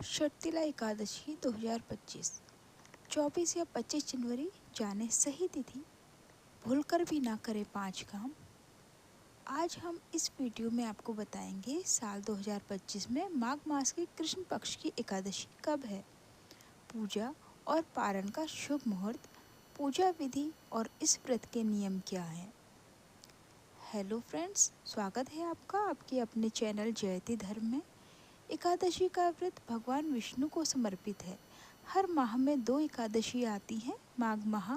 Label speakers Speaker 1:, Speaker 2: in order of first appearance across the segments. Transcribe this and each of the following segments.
Speaker 1: षटतिला एकादशी 2025 24 या 25 जनवरी जाने सही तिथि। भूलकर भी ना करें 5 काम। आज हम इस वीडियो में आपको बताएंगे साल 2025 में माघ मास के कृष्ण पक्ष की एकादशी कब है, पूजा और पारण का शुभ मुहूर्त, पूजा विधि और इस व्रत के नियम क्या हैं। हेलो फ्रेंड्स, स्वागत है आपका आपके अपने चैनल जयति धर्म में। एकादशी का व्रत भगवान विष्णु को समर्पित है। हर माह में 2 एकादशी आती हैं। माघ माह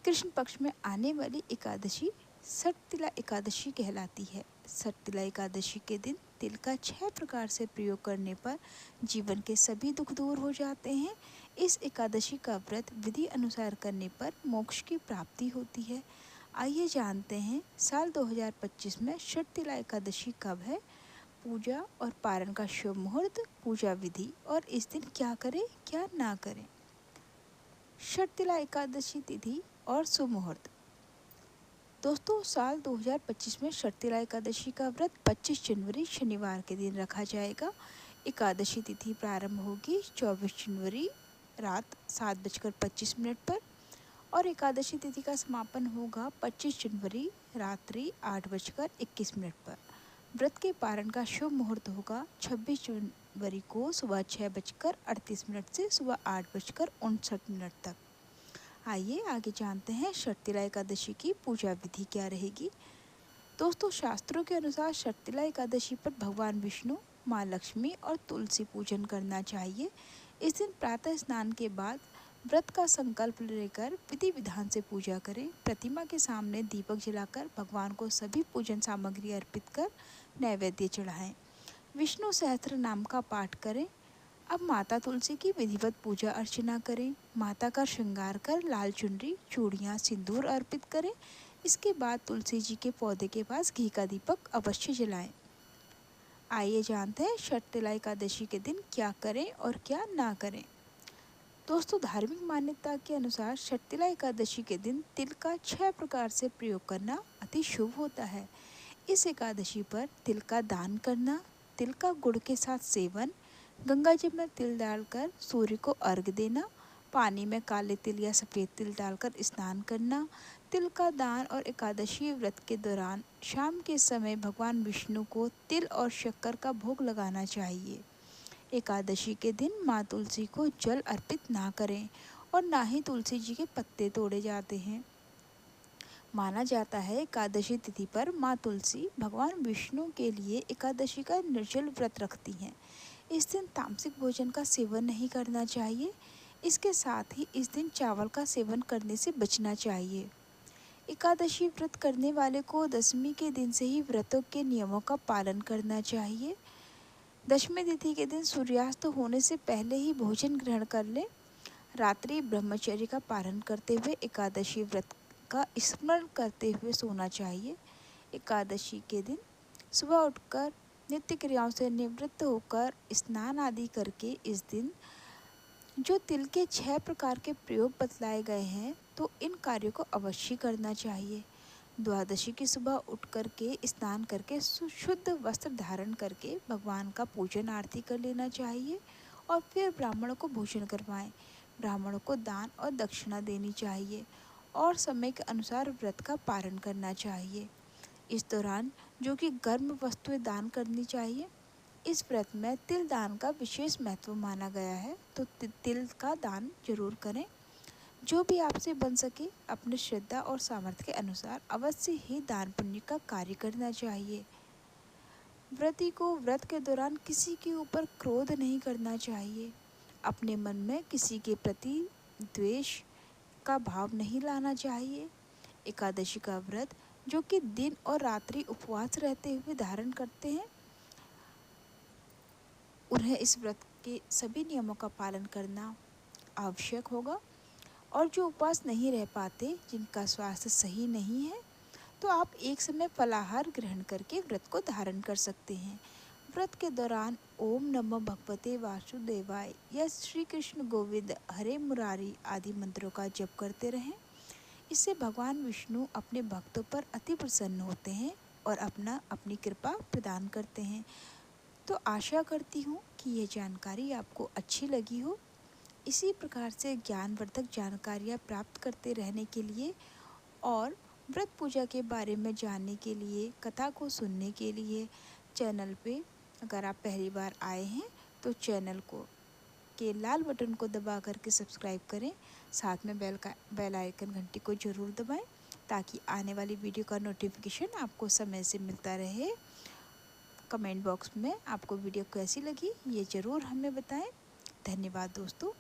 Speaker 1: कृष्ण पक्ष में आने वाली एकादशी षटतिला एकादशी कहलाती है। षटतिला एकादशी के दिन तिल का 6 प्रकार से प्रयोग करने पर जीवन के सभी दुख दूर हो जाते हैं। इस एकादशी का व्रत विधि अनुसार करने पर मोक्ष की प्राप्ति होती है। आइए जानते हैं साल 2025 में षटतिला एकादशी कब है, पूजा और पारण का शुभ मुहूर्त, पूजा विधि और इस दिन क्या करें क्या ना करें। षटतिला एकादशी तिथि और शुभ मुहूर्त। दोस्तों, साल 2025 में षटतिला एकादशी का व्रत 25 जनवरी शनिवार के दिन रखा जाएगा। एकादशी तिथि प्रारंभ होगी 24 जनवरी रात 7:25 पर और एकादशी तिथि का समापन होगा 25 जनवरी रात्रि 8:21 पर। व्रत के पारण का शुभ मुहूर्त होगा 26 जनवरी को सुबह 6:38 से सुबह 8:59 तक। आइए आगे जानते हैं षटतिला एकादशी की पूजा विधि क्या रहेगी। दोस्तों, शास्त्रों के अनुसार षटतिला एकादशी पर भगवान विष्णु, माँ लक्ष्मी और तुलसी पूजन करना चाहिए। इस दिन प्रातः स्नान के बाद व्रत का संकल्प लेकर विधि विधान से पूजा करें। प्रतिमा के सामने दीपक जलाकर भगवान को सभी पूजन सामग्री अर्पित कर नैवेद्य चढ़ाएं। विष्णु सहस्त्र नाम का पाठ करें। अब माता तुलसी की विधिवत पूजा अर्चना करें। माता का श्रृंगार कर लाल चुनरी, चूड़ियाँ, सिंदूर अर्पित करें। इसके बाद तुलसी जी के पौधे के पास घी का दीपक अवश्य जलाएं। आइए जानते हैं षटतिला एकादशी के दिन क्या करें और क्या ना करें। दोस्तों, धार्मिक मान्यता के अनुसार षटतिला एकादशी के दिन तिल का 6 प्रकार से प्रयोग करना अति शुभ होता है। इस एकादशी पर तिल का दान करना, तिल का गुड़ के साथ सेवन, गंगा जल में तिल डालकर सूर्य को अर्घ्य देना, पानी में काले तिल या सफ़ेद तिल डालकर स्नान करना, तिल का दान और एकादशी व्रत के दौरान शाम के समय भगवान विष्णु को तिल और शक्कर का भोग लगाना चाहिए। एकादशी के दिन माँ तुलसी को जल अर्पित ना करें और ना ही तुलसी जी के पत्ते तोड़े जाते हैं। माना जाता है एकादशी तिथि पर माँ तुलसी भगवान विष्णु के लिए एकादशी का निर्जल व्रत रखती हैं। इस दिन तामसिक भोजन का सेवन नहीं करना चाहिए। इसके साथ ही इस दिन चावल का सेवन करने से बचना चाहिए। एकादशी व्रत करने वाले को दशमी के दिन से ही व्रतों के नियमों का पालन करना चाहिए। दशमी तिथि के दिन सूर्यास्त होने से पहले ही भोजन ग्रहण कर लें। रात्रि ब्रह्मचर्य का पालन करते हुए एकादशी व्रत का स्मरण करते हुए सोना चाहिए। एकादशी के दिन सुबह उठकर नित्य क्रियाओं से निवृत्त होकर स्नान आदि करके इस दिन जो तिल के 6 प्रकार के प्रयोग बतलाए गए हैं तो इन कार्यों को अवश्य करना चाहिए। द्वादशी की सुबह उठ करके स्नान करके शुद्ध वस्त्र धारण करके भगवान का पूजन आरती कर लेना चाहिए और फिर ब्राह्मणों को भोजन करवाएं। ब्राह्मणों को दान और दक्षिणा देनी चाहिए और समय के अनुसार व्रत का पालन करना चाहिए। इस दौरान जो कि गर्म वस्तुएं दान करनी चाहिए। इस व्रत में तिल दान का विशेष महत्व माना गया है, तो तिल का दान जरूर करें। जो भी आपसे बन सके अपने श्रद्धा और सामर्थ्य के अनुसार अवश्य ही दान पुण्य का कार्य करना चाहिए। व्रती को व्रत के दौरान किसी के ऊपर क्रोध नहीं करना चाहिए। अपने मन में किसी के प्रति द्वेष का भाव नहीं लाना चाहिए। एकादशी का व्रत जो कि दिन और रात्रि उपवास रहते हुए धारण करते हैं, उन्हें इस व्रत के सभी नियमों का पालन करना आवश्यक होगा। और जो उपवास नहीं रह पाते, जिनका स्वास्थ्य सही नहीं है, तो आप एक समय फलाहार ग्रहण करके व्रत को धारण कर सकते हैं। व्रत के दौरान ओम नमः भगवते वासुदेवाय या श्री कृष्ण गोविंद हरे मुरारी आदि मंत्रों का जप करते रहें। इससे भगवान विष्णु अपने भक्तों पर अति प्रसन्न होते हैं और अपनी कृपा प्रदान करते हैं। तो आशा करती हूँ कि ये जानकारी आपको अच्छी लगी हो। इसी प्रकार से ज्ञानवर्धक जानकारियाँ प्राप्त करते रहने के लिए और व्रत पूजा के बारे में जानने के लिए, कथा को सुनने के लिए चैनल पे अगर आप पहली बार आए हैं तो चैनल को के लाल बटन को दबा करके सब्सक्राइब करें। साथ में बेल आइकन घंटी को ज़रूर दबाएं ताकि आने वाली वीडियो का नोटिफिकेशन आपको समय से मिलता रहे। कमेंट बॉक्स में आपको वीडियो कैसी लगी ये ज़रूर हमें बताएं। धन्यवाद दोस्तों।